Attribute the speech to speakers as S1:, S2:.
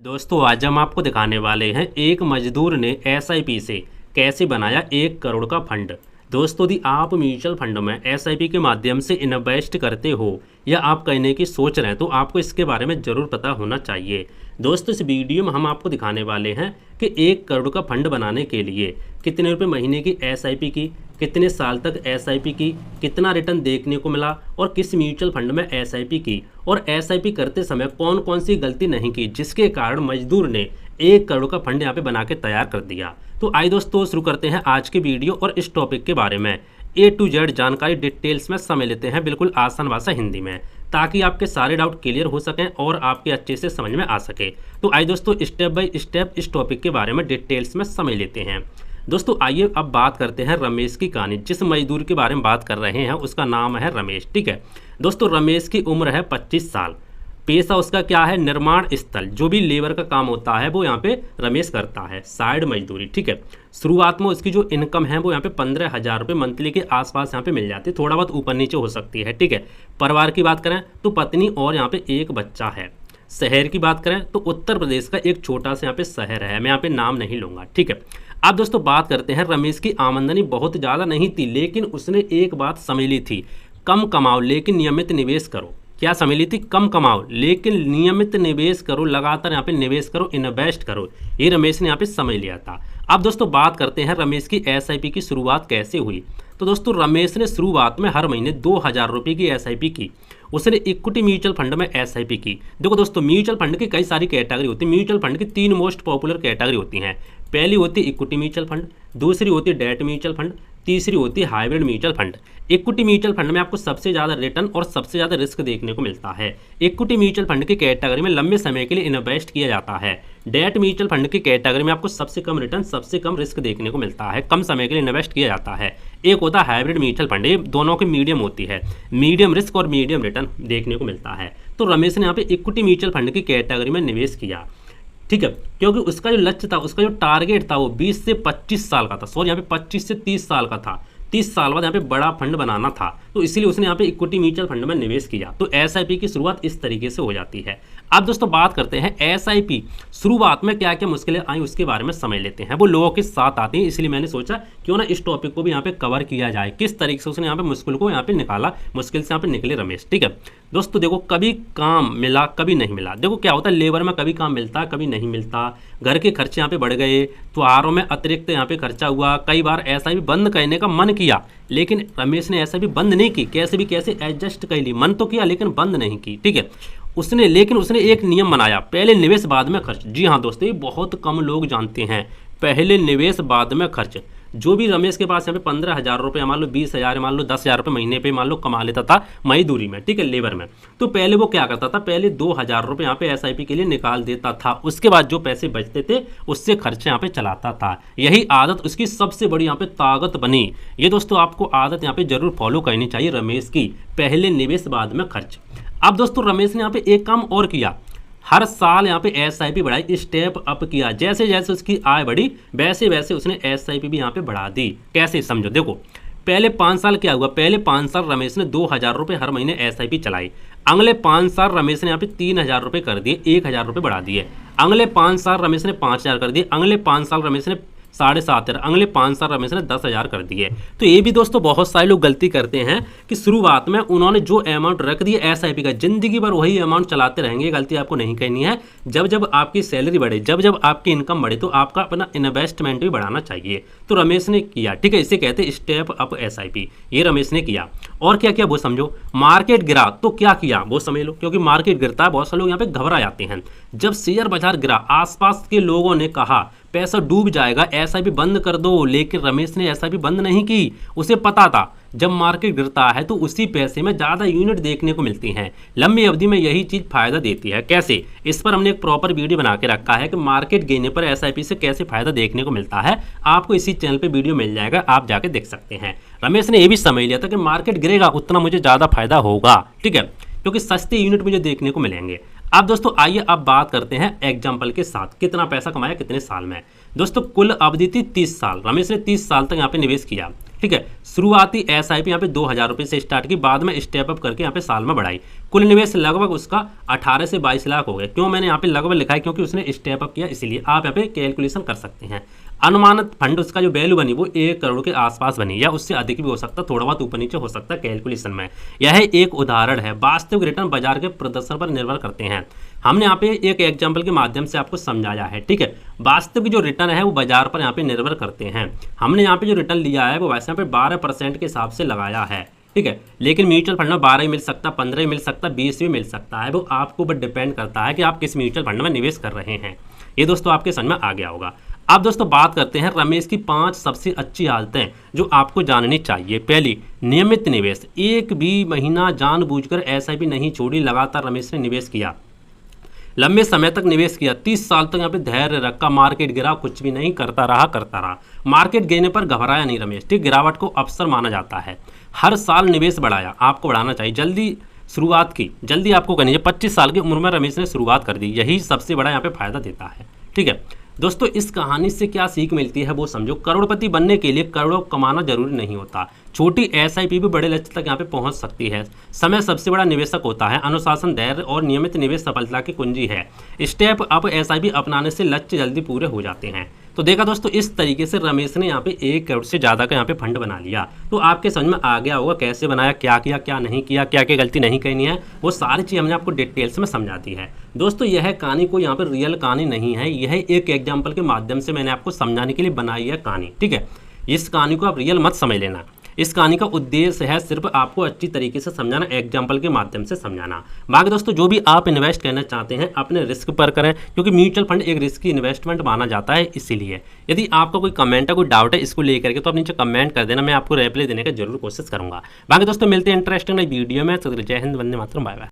S1: दोस्तों आज हम आपको दिखाने वाले हैं एक मजदूर ने एसआईपी से कैसे बनाया 1 करोड़ का फंड। दोस्तों यदि आप म्यूचुअल फंड में एसआईपी के माध्यम से इन्वेस्ट करते हो या आप करने की सोच रहे हैं तो आपको इसके बारे में ज़रूर पता होना चाहिए। दोस्तों इस वीडियो में हम आपको दिखाने वाले हैं कि 1 करोड़ का फंड बनाने के लिए कितने रुपए महीने की एसआईपी की, कितने साल तक एसआईपी की, कितना रिटर्न देखने को मिला और किस म्यूचुअल फंड में एसआईपी की और एसआईपी करते समय कौन कौन सी गलती नहीं की जिसके कारण मजदूर ने 1 करोड़ का फंड यहाँ पे बना के तैयार कर दिया। तो आइए दोस्तों शुरू करते हैं आज की वीडियो और इस टॉपिक के बारे में A to Z जानकारी डिटेल्स में समझ लेते हैं बिल्कुल आसान भाषा हिंदी में, ताकि आपके सारे डाउट क्लियर हो सकें और आपके अच्छे से समझ में आ सके। तो आइए दोस्तों स्टेप बाय स्टेप इस टॉपिक के बारे में डिटेल्स में समझ लेते हैं। दोस्तों आइए अब बात करते हैं रमेश की कहानी। जिस मजदूर के बारे में बात कर रहे हैं उसका नाम है रमेश। ठीक है दोस्तों, रमेश की उम्र है 25 साल। पेशा उसका क्या है? निर्माण स्थल, जो भी लेबर का काम होता है वो यहाँ पे रमेश करता है, साइड मजदूरी। ठीक है, शुरुआत में उसकी जो इनकम है वो यहाँ पे 15,000 रुपये मंथली के आसपास यहाँ पे मिल जाती है, थोड़ा बहुत ऊपर नीचे हो सकती है। ठीक है, परिवार की बात करें तो पत्नी और यहाँ पे एक बच्चा है। शहर की बात करें तो उत्तर प्रदेश का एक छोटा सा यहाँ पे शहर है, मैं यहाँ पे नाम नहीं लूँगा। ठीक है, अब दोस्तों बात करते हैं, रमेश की आमदनी बहुत ज़्यादा नहीं थी लेकिन उसने एक बात समझ ली थी, कम कमाओ लेकिन नियमित निवेश करो। क्या समझ ली थी? कम कमाओ लेकिन नियमित निवेश करो, लगातार यहाँ पे निवेश करो, इन्वेस्ट करो। ये रमेश ने यहाँ पे समझ लिया था। अब दोस्तों बात करते हैं रमेश की एसआईपी की शुरुआत कैसे हुई। तो दोस्तों रमेश ने शुरुआत में हर महीने 2,000 रुपये की एसआईपी की। उसने इक्विटी म्यूचुअल फंड में एसआईपी की। देखो दोस्तों म्यूचुअल फंड की कई सारी कैटेगरी होती है। म्यूचुअल फंड की 3 मोस्ट पॉपुलर कैटेगरी होती हैं। पहली होती है इक्विटी म्यूचुअल फंड, दूसरी होती है डेट म्यूचुअल फंड, तीसरी होती है hybrid mutual fund. Equity mutual fund में आपको सबसे ज़्यादा रिटर्न और सबसे ज़्यादा रिस्क देखने को मिलता है। इक्विटी म्यूचुअल फंड की कैटेगरी में लंबे समय के लिए इन्वेस्ट किया जाता है। डेट म्यूचुअल फंड की कैटेगरी में आपको सबसे कम रिटर्न, सबसे कम रिस्क देखने को मिलता है, कम समय के लिए इन्वेस्ट किया जाता है। एक होता है हाइब्रिड म्यूचुअल फंड, ये दोनों की मीडियम होती है, मीडियम रिस्क और मीडियम रिटर्न देखने को मिलता है। तो रमेश ने यहाँ पे इक्विटी म्यूचुअल फंड की कैटेगरी में निवेश किया। ठीक है, क्योंकि उसका जो लक्ष्य था, उसका जो टारगेट था वो 20 से 25 साल का था। सॉरी, यहाँ पे 25 से 30 साल का था। 30 साल बाद यहाँ पे बड़ा फंड बनाना था, तो इसीलिए उसने यहाँ पे इक्विटी म्यूचुअल फंड में निवेश किया। तो एसआईपी की शुरुआत इस तरीके से हो जाती है। अब दोस्तों बात करते हैं एसआईपी शुरुआत में क्या क्या मुश्किलें आई उसके बारे में समझ लेते हैं। वो लोगों के साथ आती हैं, इसलिए मैंने सोचा क्यों ना इस टॉपिक को भी यहाँ पे कवर किया जाए, किस तरीके से उसने यहाँ पे मुश्किल को यहाँ पे निकाला, मुश्किल से यहाँ पे निकले रमेश। ठीक है दोस्तों, देखो कभी काम मिला कभी नहीं मिला। देखो क्या होता है, लेबर में कभी काम मिलता कभी नहीं मिलता, घर के खर्चे यहाँ पे बढ़ गए, त्योहारों में अतिरिक्त यहाँ पे खर्चा हुआ, कई बार ऐसा भी बंद करने का मन किया लेकिन रमेश ने ऐसा भी बंद नहीं की, कैसे भी कैसे एडजस्ट कर ली, मन तो किया लेकिन बंद नहीं की। ठीक है, उसने एक नियम बनाया, पहले निवेश बाद में खर्च। जी हाँ दोस्तों, ये बहुत कम लोग जानते हैं, पहले निवेश बाद में खर्च। जो भी रमेश के पास यहाँ पे 15,000 रुपये, मान लो 20,000, मान लो 10,000 रुपये महीने पे मान लो कमा लेता था मजदूरी में, ठीक है, लेबर में, तो पहले वो क्या करता था, पहले 2,000 रुपये यहाँ पे एसआईपी के लिए निकाल देता था। उसके बाद जो पैसे बचते थे उससे खर्चे यहाँ पे चलाता था। यही आदत उसकी सबसे बड़ी यहाँ पे ताकत बनी। ये दोस्तों आपको आदत यहाँ पे जरूर फॉलो करनी चाहिए रमेश की, पहले निवेश बाद में खर्च। अब दोस्तों रमेश ने यहाँ पे एक काम और किया, हर साल यहाँ पे एसआईपी बढ़ाई, स्टेप अप किया। जैसे जैसे उसकी आय बढ़ी वैसे वैसे उसने एसआईपी भी यहाँ पे बढ़ा दी। कैसे समझो, देखो पहले 5 साल क्या हुआ, पहले 5 साल रमेश ने 2,000 रुपये हर महीने एसआईपी चलाई। अगले 5 साल रमेश ने यहाँ पे 3,000 रुपये कर दिए, 1,000 रुपये बढ़ा दिए। अगले 5 साल रमेश ने 5,000 कर दिए। अगले 5 साल रमेश ने 7,500, अगले 5 साल रमेश ने 10,000 कर दिए। तो ये भी दोस्तों बहुत सारे लोग गलती करते हैं कि शुरुआत में उन्होंने जो अमाउंट रख दिया एसआईपी का, जिंदगी भर वही अमाउंट चलाते रहेंगे। ये गलती आपको नहीं करनी है। जब जब आपकी सैलरी बढ़े, जब जब आपकी इनकम बढ़े तो आपका अपना इन्वेस्टमेंट भी बढ़ाना चाहिए। तो रमेश ने किया। ठीक है, इसे कहते हैं स्टेप अप एसआईपी। ये रमेश ने किया। और क्या किया वो समझो, मार्केट गिरा तो क्या किया वो समझ लो, क्योंकि मार्केट गिरता है, बहुत सारे लोग यहाँ पे घबरा जाते हैं। जब शेयर बाजार गिरा, आसपास के लोगों ने कहा पैसा डूब जाएगा, ऐसा भी बंद कर दो, लेकिन रमेश ने ऐसा भी बंद नहीं की। उसे पता था जब मार्केट गिरता है तो उसी पैसे में ज़्यादा यूनिट देखने को मिलती हैं, लंबी अवधि में यही चीज़ फायदा देती है। कैसे, इस पर हमने एक प्रॉपर वीडियो बना के रखा है कि मार्केट गिरने पर एसआईपी से कैसे फायदा देखने को मिलता है। आपको इसी चैनल पे वीडियो मिल जाएगा, आप जाके देख सकते हैं। रमेश ने यह भी समझ लिया था कि मार्केट गिरेगा उतना मुझे ज़्यादा फायदा होगा। ठीक है, क्योंकि सस्ते यूनिट मुझे देखने को मिलेंगे। अब दोस्तों आइए अब बात करते हैं एग्जाम्पल के साथ, कितना पैसा कमाया कितने साल में। दोस्तों कुल अवधि थी 30 साल। रमेश ने 30 साल तक यहाँ पे निवेश किया। ठीक है। शुरुआती एसआईपी यहाँ पे 2,000 रुपये से स्टार्ट की, बाद में स्टेप अप करके यहाँ पे साल में बढ़ाई। कुल निवेश लगभग उसका 18 से 22 लाख हो गया। क्यों मैंने यहाँ पे लगभग लिखा है, क्योंकि उसने स्टेप अप किया, इसीलिए आप यहाँ पे कैलकुलेशन कर सकते हैं। अनुमानित फंड उसका जो वैल्यू बनी वो 1 करोड़ के आसपास बनी, या उससे अधिक भी हो सकता, थोड़ा बहुत ऊपर नीचे हो सकता है कैलकुलेशन में। यह एक उदाहरण है। वास्तविक रिटर्न बाजार के प्रदर्शन पर निर्भर करते हैं। हमने यहाँ पे एक एग्जाम्पल के माध्यम से आपको समझाया है, ठीक है। वास्तविक जो रिटर्न है वो बाजार पर यहाँ पे निर्भर करते हैं। हमने यहाँ पे जो रिटर्न लिया है वो वैसे यहाँ पे 12% के हिसाब से लगाया है, ठीक है। लेकिन म्यूचुअल फंड में 12 ही मिल सकता, 15 ही मिल सकता, 20 भी मिल सकता है। वो आपको बट डिपेंड करता है कि आप किस म्यूचुअल फंड में निवेश कर रहे हैं। ये दोस्तों आपके समझ में आ गया होगा। अब दोस्तों बात करते हैं रमेश की 5 सबसे अच्छी आदतें जो आपको जाननी चाहिए। पहली, नियमित निवेश। एक भी महीना जानबूझकर एसआईपी नहीं छोड़ी, लगातार रमेश ने निवेश किया, लंबे समय तक निवेश किया, 30 साल तक यहाँ पे धैर्य रखा। मार्केट गिरा, कुछ भी नहीं, करता रहा। मार्केट गिरने पर घबराया नहीं रमेश, ठीक। गिरावट को अवसर माना जाता है। हर साल निवेश बढ़ाया, आपको बढ़ाना चाहिए। जल्दी शुरुआत की, जल्दी आपको करनी है। 25 साल की उम्र में रमेश ने शुरुआत कर दी, यही सबसे बड़ा यहाँ पे फायदा देता है, ठीक है। दोस्तों इस कहानी से क्या सीख मिलती है वो समझो। करोड़पति बनने के लिए करोड़ों कमाना जरूरी नहीं होता। छोटी एसआईपी भी बड़े लक्ष्य तक यहाँ पे पहुंच सकती है। समय सबसे बड़ा निवेशक होता है। अनुशासन, धैर्य और नियमित निवेश सफलता की कुंजी है। स्टेप अप एसआईपी अपनाने से लक्ष्य जल्दी पूरे हो जाते हैं। तो देखा दोस्तों, इस तरीके से रमेश ने यहाँ पे 1 करोड़ से ज़्यादा का यहाँ पे फंड बना लिया। तो आपके समझ में आ गया होगा कैसे बनाया, क्या किया, क्या नहीं किया, क्या क्या गलती नहीं करनी है, वो सारी चीज़ हमने आपको डिटेल्स में समझा दी है। दोस्तों यह कहानी कोई यहाँ पर रियल कहानी नहीं है, यह एक एग्जाम्पल के माध्यम से मैंने आपको समझाने के लिए बनाई है कहानी, ठीक है। इस कहानी को आप रियल मत समझ लेना। इस कहानी का उद्देश्य है सिर्फ आपको अच्छी तरीके से समझाना, एग्जाम्पल के माध्यम से समझाना। बाकी दोस्तों जो भी आप इन्वेस्ट करना चाहते हैं अपने रिस्क पर करें, क्योंकि म्यूचुअल फंड एक रिस्की इन्वेस्टमेंट माना जाता है। इसीलिए यदि आपका कोई कमेंट है, कोई डाउट है इसको लेकर के, तो आप नीचे कमेंट कर देना, मैं आपको रिप्लाई देने का जरूर कोशिश करूंगा। बाकी दोस्तों मिलते हैं इंटरेस्टिंग वीडियो में। जय हिंद, वंदे मातरम, बाय बाय।